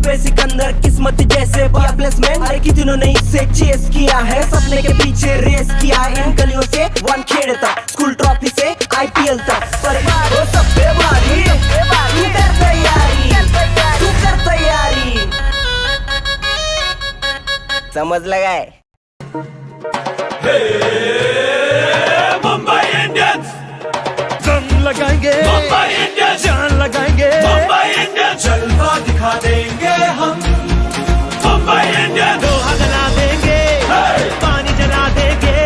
पे सिकंदर किस्मत जैसे प्लेसमेंट, अरे कितनों ने इससे चेस किया है, सपने के पीछे रेस किया इन गलियों से वन खेड़ तक, स्कूल ट्रॉफी से आईपीएल तक, पर वो सब पे भारी, तू कर तैयारी, तू कर तैयारी, समझ लगाए। मुंबई इंडियंस जंग लगाएंगे, मुंबई इंडियंस जान लगाएंगे, मुंबई इंडियंस जलवा दिखा देंगे हम, मुंबई इंडियंस लोहा जला देंगे, पानी जला देंगे,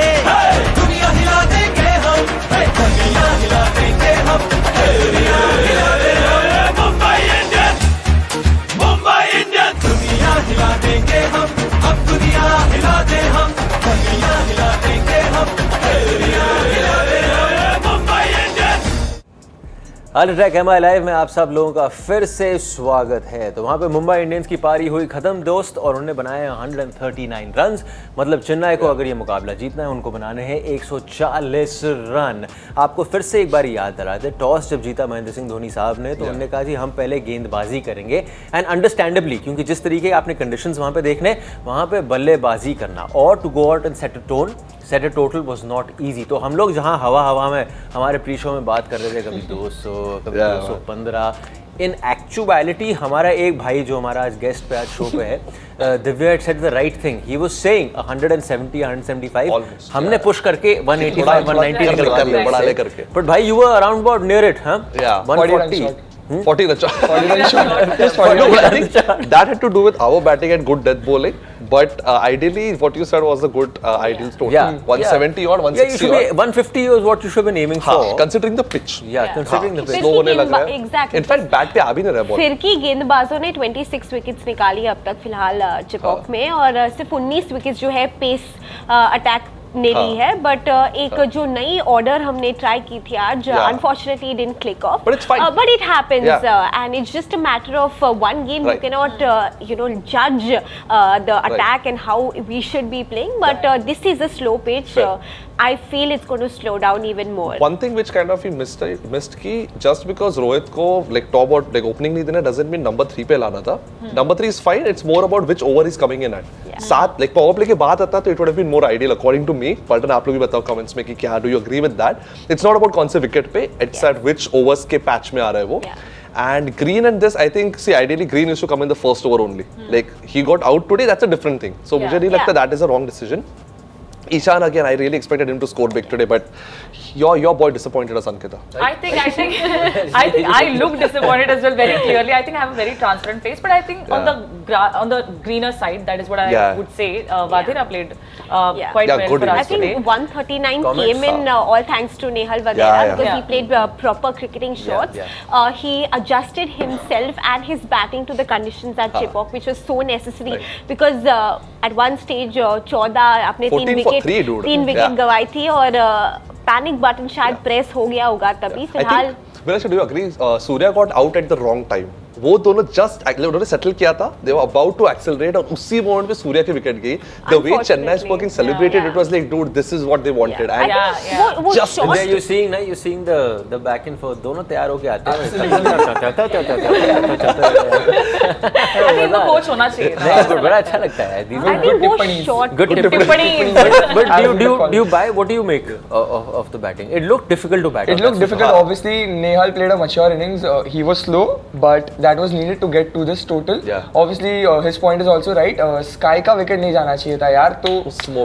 दुनिया हिला देंगे हम, दुनिया हिला देंगे हम, दुनिया हिला देंगे मुंबई इंडियंस, मुंबई इंडियंस दुनिया हिला देंगे हम, अब दुनिया हिला दे हम, दुनिया हिला देंगे हम, दुनिया हिला दे हम, Mumbai Indians. UltraTech MI live में आप सब लोगों का फिर से स्वागत है। तो वहाँ पे मुंबई इंडियंस की पारी हुई खत्म दोस्त, और उन्होंने बनाए 139 रन्स। मतलब चेन्नई को अगर ये मुकाबला जीतना है उनको बनाने हैं 140 रन। आपको फिर से एक बार याद दिलाते, टॉस जब जीता महेंद्र सिंह धोनी साहब ने तो उन्होंने कहा जी हम पहले गेंदबाजी करेंगे, एंड अंडरस्टैंडेबली क्योंकि जिस तरीके आपने कंडीशंस वहाँ पे देखने, वहाँ पे बल्लेबाजी करना और to go out and set a tone, set a total was not easy. तो हम लोग जहाँ हवा में हमारे प्री शो में बात कर रहे थे, कभी 200 कभी 215, इन एक्चुअलिटी हमारा एक भाई जो हमारा आज गेस्ट पे आज शो पे है, Divya had said the right thing. He was saying 170, 175. Almost, हमने पुश करके 185, 190 निकल कर लिया। बड़ा लेकर के। But भाई you were around about near it, huh? Yeah. 140. 40 run shot. 40 run shot. Just 40 run shot. I think that had to do with our batting and good death bowling. But ideally, what you said was a good ideal total. Yeah. 170 or 160 Yeah, 150 was what you should have been aiming for. Considering the pitch. Yeah, considering the pitch. Slow होने लग रहा है. Exactly. In fact, bat पे आ भी नहीं रहा ball. फिरकी गेंदबाजों ने 26 विकेट्स निकाली अब तक फिलहाल चिपॉक में, और सिर्फ 19 विकेट्स जो है पेस अटैक ने ली है। बट एक जो नई ऑर्डर हमने ट्राई की थी आज, unfortunately didn't click of, But it's fine. But it happens, and it's just a matter of one game. Right. You cannot judge the attack and how we should be playing, but this is a slow pitch. I feel it's going to slow down even more. One thing which kind of he missed कि just because Rohit को like top or like opening नहीं देना doesn't mean number 3 पे लाना था. Number 3 is fine. It's more about which over he's coming in at. सात like power play के बाद आता तो it would have been more ideal according to me. पलटन आप लोग भी बताओ comments में कि क्या do you agree with that? It's not about कौन से wicket पे. It's at which overs के patch में आ रहा है वो. And Green and this, I think, see, ideally Green used to come in the first over only. Like he got out today, that's a different thing. So मुझे नहीं लगता that is a wrong decision. Ishan again, I really expected him to score big today, but your boy disappointed us, Ankita. I think I look disappointed as well very clearly. I think I have a very transparent face, but I think on the greener side, that is what I would say. Vadira played quite well good for us I think today. 139 came in all thanks to Nehal Vadera, because he played proper cricketing shots. He adjusted himself and his batting to the conditions at Chipok, which was so necessary, because at one stage 14 अपने 3 wicket गवाई थी, और panic button शायद press हो गया होगा तभी। फिलहाल do you agree? Surya got out at the wrong time. वो दोनों जस्ट उन्होंने सेटल किया था, they were about to accelerate, और उसी मोमेंट पे सूर्या की विकेट गई. The way Chennai is working celebrated, it was like, dude, this is what they wanted. And वो just you seeing the back and forth, दोनों तैयार होके आते हैं. I think वो कोच होना चाहिए. नहीं, बड़ा अच्छा लगता है. I think वो short Good टिप्पणी. But do you buy? What do you make of the batting? It looked difficult to bat. It looked difficult. Obviously, Nehal played a mature innings. He was slow, but that was needed to get to this total. Obviously, his point is also right. Sky का wicket नहीं जाना चाहिए था यार. तो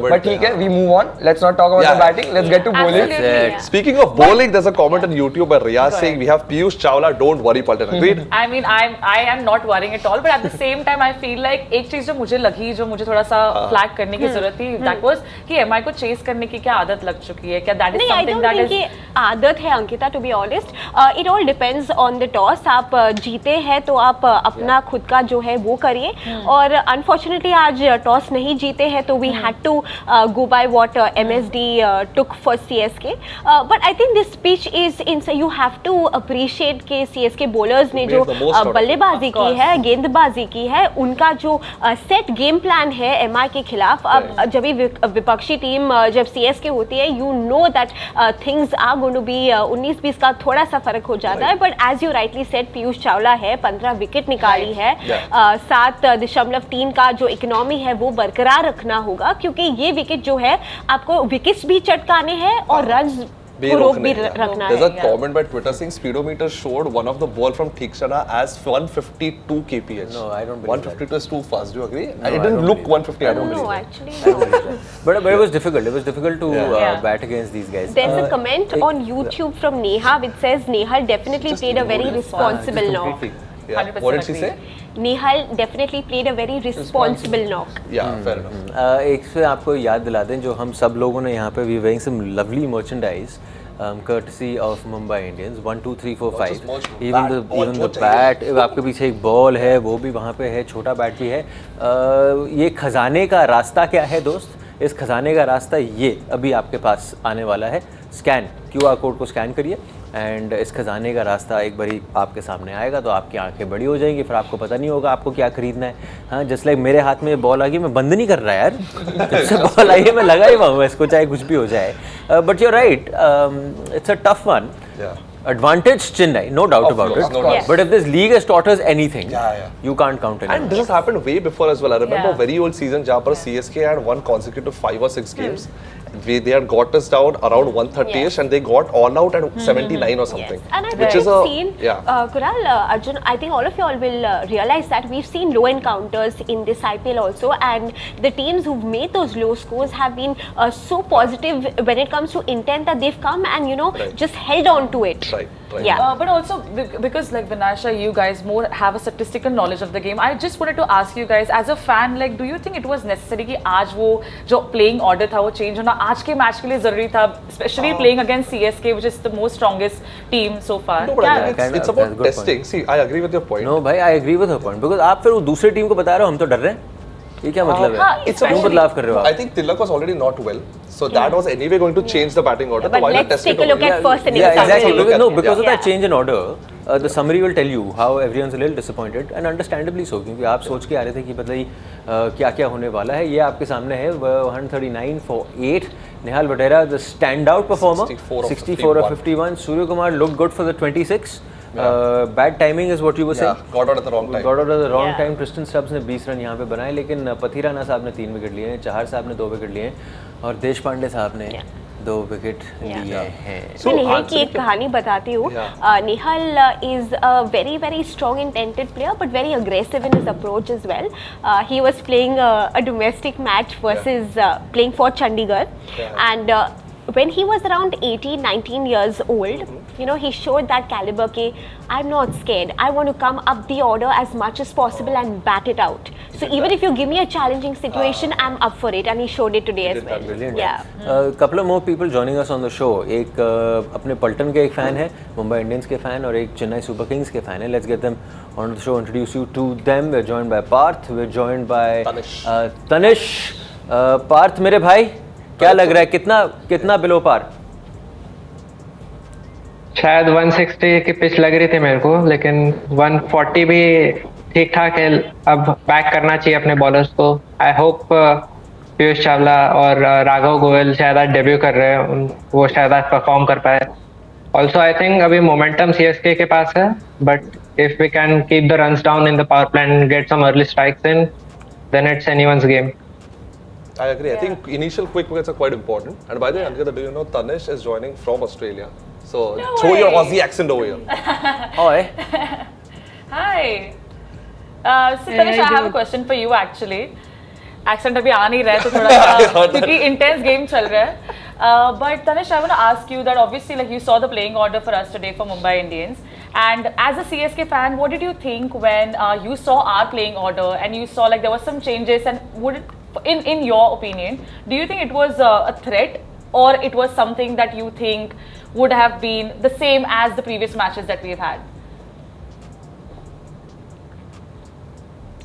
but ठीक है, we move on. Let's not talk about the batting. Let's get to bowling. Speaking of bowling, there's a comment on YouTube by Riyaz saying we have Piyush Chawla. Don't worry, Paltan. Agreed? I mean, I am not worrying at all, but at the same time, I feel like एक चीज जो मुझे लगी, जो मुझे थोड़ा सा flag करने की जरूरत थी, that was कि MI को chase करने की क्या आदत लग चुकी है? क्या that is something that is? नहीं, I don't think ये आदत है Ankita. To be honest, it all depends on the toss. आप जीते हैं तो आप अपना खुद का जो है वो करिए, और अनफॉर्चुनेटली आज टॉस नहीं जीते हैं तो we had to go by what MSD took for CSK. But I think this pitch is you have to appreciate के CSK bowlers ने जो बल्लेबाजी की है, गेंदबाजी की है, उनका जो सेट गेम प्लान है MI के खिलाफ. अब जब भी विपक्षी टीम जब CSK होती है, you know that things are going to be 19-20 का थोड़ा सा फर्क हो जाता है. But as you rightly said, Piyush Chawla है, 15 विकेट निकाली है, Yeah. 7.3 का जो इकोनॉमी है वो बरकरार रखना होगा, क्योंकि ये विकेट जो है आपको विकेट्स भी चटकाने हैं और रन्स को रोक भी रखना There's है. a comment by Twitter saying speedometer showed one of the ball from Theekshana as 152 kph. No, I don't believe 152 is too fast. Do you agree? I It don't didn't look believe 150. I don't No, believe that. actually no. but it was difficult. It was difficult to Yeah. bat against these guys. There's a comment on YouTube from Neha which says Nehal definitely played a very responsible knock. Yeah. 100% What did she agree. say? Nehal definitely played a very responsible knock. Yeah, fair enough. एक से आपको याद दिला दें, जो हम सब लोगों ने यहाँ पे we wearing some lovely merchandise courtesy of Mumbai Indians. 1 2 3 4 5 even the bat, आपके पीछे एक बॉल है वो भी वहाँ पे है, छोटा बैट भी है. ये खजाने का रास्ता क्या है दोस्त? इस खजाने का रास्ता ये अभी आपके पास आने वाला है. स्कैन QR कोड को स्कैन करिए एंड इस खजाने का रास्ता एक बारी आपके सामने आएगा तो आपकी आंखें बड़ी हो जाएंगी, फिर आपको पता नहीं होगा आपको क्या खरीदना है. हाँ, जस्ट लाइक मेरे हाथ में ये बॉल आ गई, मैं बंद नहीं कर रहा यार, जब से बॉल आई है मैं लगा ही हुआ हूँ इसको, चाहे कुछ भी हो जाए. But you are right, it's a tough one. Advantage Chennai, no doubt Of about course, it. no doubt. Yes. But if this league has taught us anything, Yeah. you can't count anyone. And this has happened way before as well. I remember Yeah. a very old season जहाँ पर CSK had won consecutive 5 or 6 games. They had got us down around 130ish and they got all out at 79 or something. Yes. And which is I've seen, yeah. Kunal, Arjun, I think all of you all will realize that we've seen low encounters in this IPL also, and the teams who've made those low scores have been so positive when it comes to intent that they've come and, you know, Right. just held on to it. Right. Yeah. But also because like Vinasha, you guys more have a statistical knowledge of the game. I just wanted to ask you guys, as a fan, like, do you think it was necessary कि आज वो जो playing order था वो change होना आज के match के लिए जरूरी था, especially playing against CSK, which is the most strongest team so far? No, but I think Kind it's of, about that's a good testing. See, I agree with your point. No भाई, I agree with her point because आप फिर वो दूसरे team को बता रहे हो हम तो डर रहे हैं, ये क्या मतलब हाँ, है? it's क्यों बदलाव कर रहे हो I आप? think Tilak was already not well, so that was anyway going to change the batting order. But so why not let's test take it a look over? at first innings. Yeah, exactly. summary. Because, no, because of Yeah. that change in order, the summary will tell you how everyone's a little disappointed and understandably so, क्योंकि आप सोच के आ रहे थे कि पता ही क्या क्या होने वाला है. ये आपके सामने है 139 for 8. Nehal Vadera, the standout performer, 64 of 51. Surya Kumar looked good for the 26. Bad timing is what you were saying. Yeah, got out at the wrong time. Got out at the wrong Yeah. time. Tristan Stubbs ने 20 run यहाँ पे बनाए, लेकिन पथिराना साहब ने 3 wicket लिए हैं, चहर साहब ने 2 विकेट लिए हैं और देश पांडे साहब ने 2 विकेट लिए हैं. मैं नेहल की एक कहानी बताती हूँ. Nehal is a very very strong intended player but very aggressive in his approach as well. He was playing a domestic match versus playing for Chandigarh, and when he was around 18-19 years old, you know, he showed that caliber ke I'm not scared, I want to come up the order as much as possible and bat it out. So even if you give me a challenging situation, I'm up for it, and he showed it today as well. Brilliant. Yeah. Couple of more people joining us on the show. एक अपने पल्टन के एक fan है, Mumbai Indians के fan, और एक Chennai super Kings के fan है. Let's get them on the show. Introduce you to them. We're joined by Parth. We're joined by Tanish. Parth मेरे भाई, क्या लग रहा है, कितना बिलो पार? शायद 160 की पिच लग रही थी मेरे को, लेकिन 140 भी ठीक ठाक है. अब बैक करना चाहिए अपने बॉलर्स को. आई होप पीयूष चावला और राघव गोयल शायद आज डेब्यू कर रहे हैं, वो शायद आज परफॉर्म कर पाए. ऑल्सो आई थिंक अभी मोमेंटम CSK के पास है, but if we can keep the runs down in the power play and get some early strikes in, then it's anyone's game. I agree. I think initial quick wickets are quite important. And by the way, Ankita, do you know Tanish is joining from Australia? So throw your Aussie accent over here. Oi. Hi. So Tanish, I have a question for you actually. Accent अभी आ नहीं रहा है तो थोड़ा क्योंकि intense game चल रहा है. But Tanish, I want to ask you that obviously like you saw the playing order for us today for Mumbai Indians, and as a CSK fan, what did you think when you saw our playing order and you saw like there were some changes, and would it, in your opinion, do you think it was a threat or it was something that you think would have been the same as the previous matches that we've had?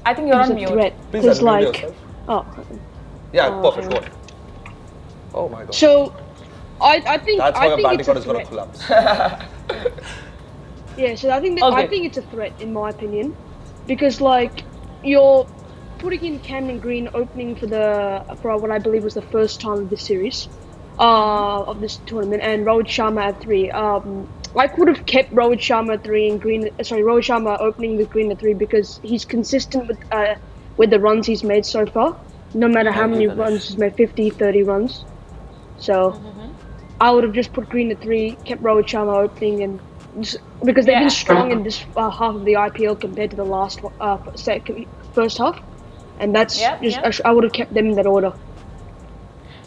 I think you're It's on a mute. threat. Please Because unmute like, yourself. oh, Yeah, perfect. Go on. Oh my god. so I think That's I how your think batting it's a order is going to threat. collapse. Yeah, so I think that, Okay. I think it's a threat in my opinion, because like you're putting in Cameron Green opening for what I believe was the first time of this series, of this tournament, and Rohit Sharma at 3. I could have kept Rohit Sharma Rohit Sharma opening with Green at 3 because he's consistent with the runs he's made so far. No matter how many runs he's made, 50, 30 runs. So I would have just put Green at 3, kept Rohit Sharma opening, and because they've been strong in this half of the IPL compared to the last first half, and that's I would have kept them in that order.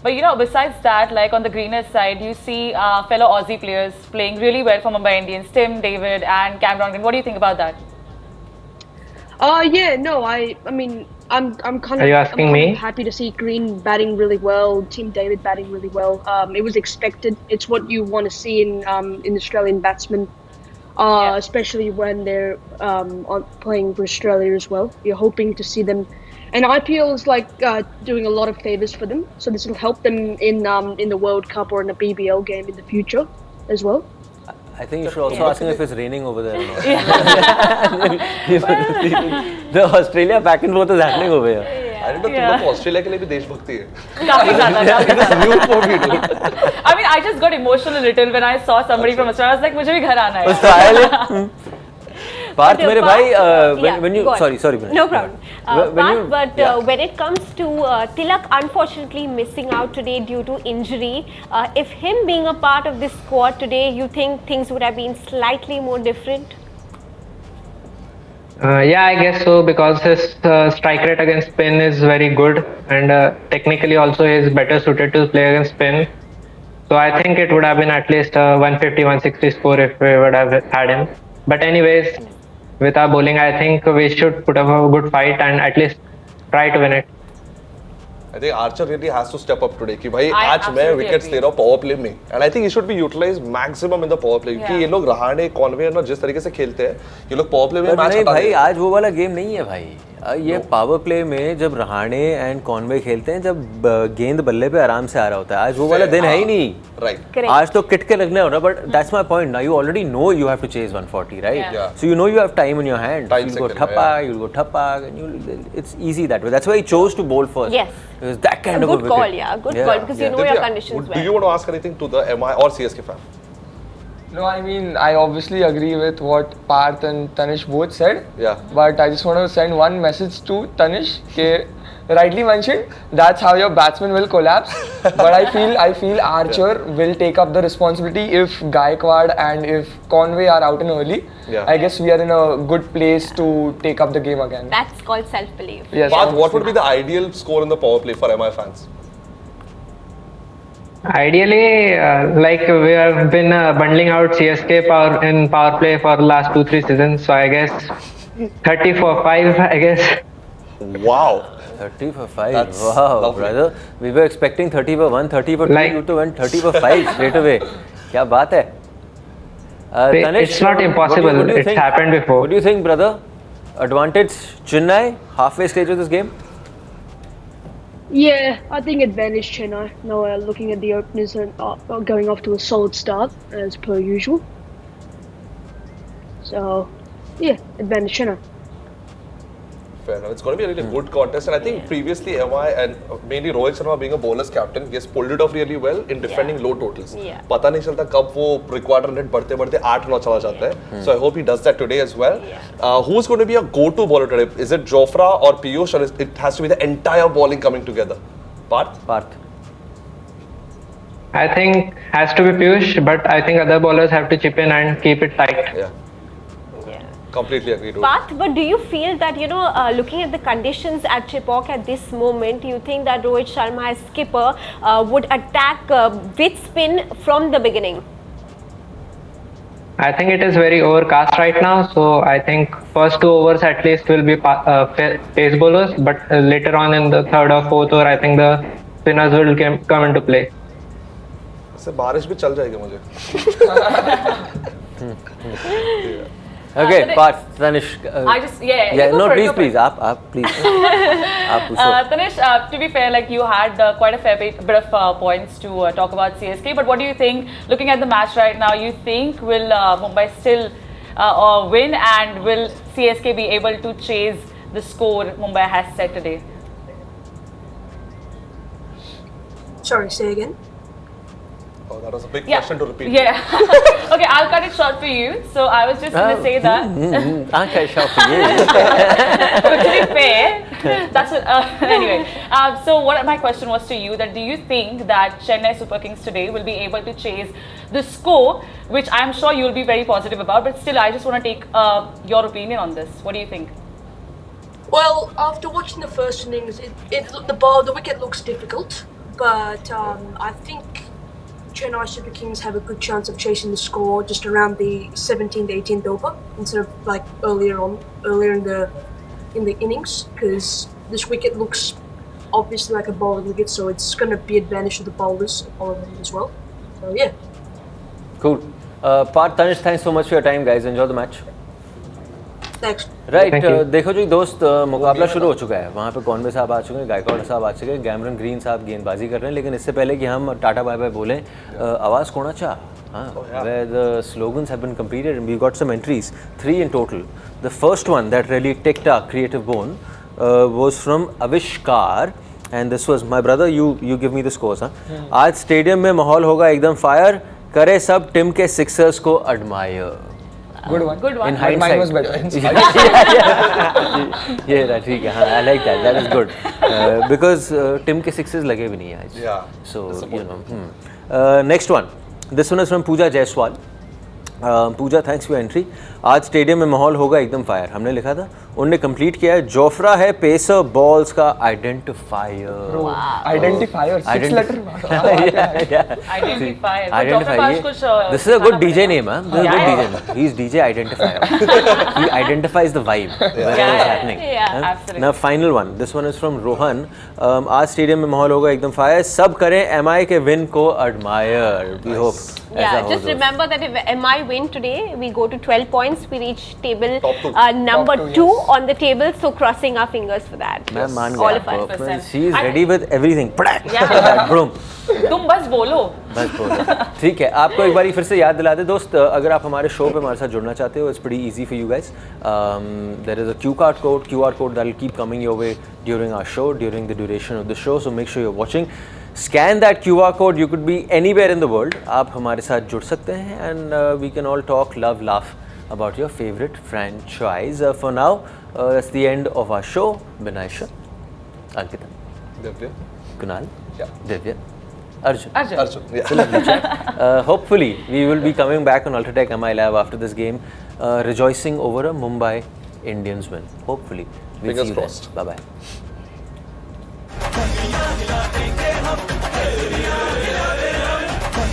But you know, besides that, like on the greener side, you see fellow Aussie players playing really well for Mumbai Indians, Tim David and Cameron Green. What do you think about that? I mean, I'm kind Are you asking me? of happy to see Green batting really well, Tim David batting really well. It was expected. It's what you want to see in Australian batsmen, especially when they're playing for Australia as well. You're hoping to see them. And IPL is like doing a lot of favours for them, so this will help them in the World Cup or in a BBL game in the future as well. I think you should also ask him if it's raining over there or not. The Australia back and forth is happening over here. I don't know, तुम लोग को Australia के लिए भी देशभक्ति है. काफी ज़्यादा. New for me, dude. I mean, I just got emotional a little when I saw somebody from Australia. I was like, मुझे भी घर आना है. Parth, मेरे भाई, when you sorry, no problem. When it comes to Tilak unfortunately missing out today due to injury, if him being a part of this squad today, you think things would have been slightly more different? Yeah, I guess so, because his strike rate against spin is very good, and technically also he is better suited to play against spin. So I think it would have been at least a 150-160 score if we would have had him. But anyways, with our bowling, I think we should put up a good fight and at least try to win it. I think Archer really has to step up today. कि भाई आज मैं wickets ले रहा हूँ power play में, and I think he should be utilized maximum in the power play. क्योंकि ये लोग रहाणे, कॉनवे ना जिस तरीके से खेलते हैं, ये लोग power play में मैच हटा भाई आज वो वाला गेम नहीं है भाई. ये पावर प्ले में जब रहाणे एंड कॉनवे खेलते हैं, जब गेंद बल्ले पे आराम से आ रहा होता है, आज वो वाला दिन है ही नहीं. राइट. आज तो किट के लगने हो रहा, but that's my point. Now you already know you have to chase 140, right? So you know you have time in your hand. You'll go thappa, and it's easy that way. That's why he chose to bowl first. Yes. It was that kind of a good call, good call, because you know your conditions well. Do you want to ask anything to the MI or CSK fan? No, I mean, I obviously agree with what Parth and Tanish both said. Yeah. But I just want to send one message to Tanish, rightly mentioned, that's how your batsman will collapse. But I feel Archer will take up the responsibility if Gaikwad and if Conway are out in early. Yeah. I guess we are in a good place to take up the game again. That's called self-belief. Yes. But what would be the ideal score in the power play for MI fans? Ideally, like we have been bundling out CSK power play for the last 2-3 seasons, so I guess 30 for 5, I guess. Wow. 30 for 5. That's wow, lovely. Brother. We were expecting 30 for 1, 30 for 2. Like, you went 30 for 5 straight away. क्या बात है? Tanish, it's not impossible. What do you it's think? happened before. What do you think, brother? Advantage Chennai, halfway stage of this game? Yeah, I think advantage Chennai. No, looking at the openers and going off to a solid start as per usual. So, yeah, advantage Chennai. Fair enough. It's going to be a really good contest, and I think previously MI and mainly Rohit Sharma being a bowler's captain, he has pulled it off really well in defending low totals. Yeah. पता नहीं चलता कब वो required run rate बढ़ते 8-9 चला जाता है. So I hope he does that today as well. Who's going to be a go-to bowler today? Is it Jofra or Piyush, or it has to be the entire bowling coming together? Parth. I think has to be Piyush, but I think other bowlers have to chip in and keep it tight. Yeah. Completely agree to Parth, but do you feel that, looking at the conditions at Chipok at this moment, you think that Rohit Sharma as skipper would attack with spin from the beginning? I think it is very overcast right now, so I think first 2 overs at least will be pace bowlers, but later on in the 3rd or 4th over, I think the spinners will come into play. से बारिश भी चल जाएगी मुझे. Okay, Parth, Tanish. I just No, please. Aap please. Aap पूछो. Tanish, to be fair, like you had quite a fair bit of points to talk about CSK. But what do you think? Looking at the match right now, you think will Mumbai still win, and will CSK be able to chase the score Mumbai has set today? Sorry, say again. Oh, that was a big Yeah. question to repeat. Yeah. Okay, I'll cut it short for you. So I was just going to say that. I'll cut it short for you. But to be fair, that's what, anyway. So what my question was to you, that do you think that Chennai Super Kings today will be able to chase the score, which I'm sure you'll be very positive about, but still I just want to take your opinion on this. What do you think? Well, after watching the first innings, the wicket looks difficult, but I think Chennai Super Kings have a good chance of chasing the score just around the 17th, 18th over instead of like earlier in the innings, because this wicket looks obviously like a bowling wicket, so it's going to be advantage to the bowlers as well. So yeah. Cool. Parth, Tanish, thanks so much for your time, guys. Enjoy the match. Thanks. Right Thank you. देखो जी दोस्त, मुकाबला शुरू हो चुका है। वहाँ पे Conway साहब आ चुके हैं, गायकवाड़ साहब आ चुके हैं, कैमरन ग्रीन साहब गेंदबाजी कर रहे हैं। लेकिन इससे पहले कि हम टाटा बाय बाय बोलें, आवाज़ कोना चाह, हाँ, where the slogans have been completed and we got some entries, 3 in total. The first one that really ticked our creative bone was from Avishkar, and this was my brother. You give me the scores, हाँ। आज stadium में माहौल होगा एकदम fire, करे सब Tim के Sixers को admire. Good one. Good one. In But mine was hindsight. better. Yeah, ठीक है, हाँ, I like that. That is good. Because Tim के sixes लगे भी नहीं आज. Yeah. So you know. Next one. This one is from Pooja Jaiswal. Pooja, thanks for entry. आज stadium में माहौल होगा एकदम फायर, हमने लिखा था, उनने कंप्लीट किया है। जोफ्रा है पेसर बॉल्स का identifier. Identifier, 6 letter. Identifier. This is a good DJ name, huh? This is a good DJ name. He's DJ Identifier. He identifies the vibe. Whatever is happening. Yeah, Huh? absolutely. Now final one. This one is from Rohan. आज stadium में माहौल होगा एकदम fire, सब करें MI के win को admire. We hope Yeah, ऐसा हो just दोस्त। remember that if MI win today, we go to 12 points. We reach table Top two. number Top two, 2 on the table. So crossing our fingers for that. मैं मान All गया of us. आपको। She is ready with everything. पड़ाक, Yeah. that broom. तुम बस बोलो। बस बोलो। ठीक है, आपको एक बारी फिर से याद दिला दे दोस्त, अगर आप हमारे शो पे हमारे साथ जुड़ना चाहते हो, it's pretty easy for you guys. There is a QR code that will keep coming your way during our show, during the duration of the show, so make sure you're watching. Scan that QR code. You could be anywhere in the world. आप हमारे साथ जुड़ सकते हैं and we can all talk, love, laugh about your favorite franchise. For now, that's the end of our show. Binaisha, Ankita, Divya. Kunal, Yeah. Divya, Arjun. Arjun. Yeah. It's a lovely chat. Hopefully, we will be coming back on UltraTech MI Lab after this game, rejoicing over a Mumbai Indians win. Hopefully, we'll Fingers see you crossed. then. Bye bye.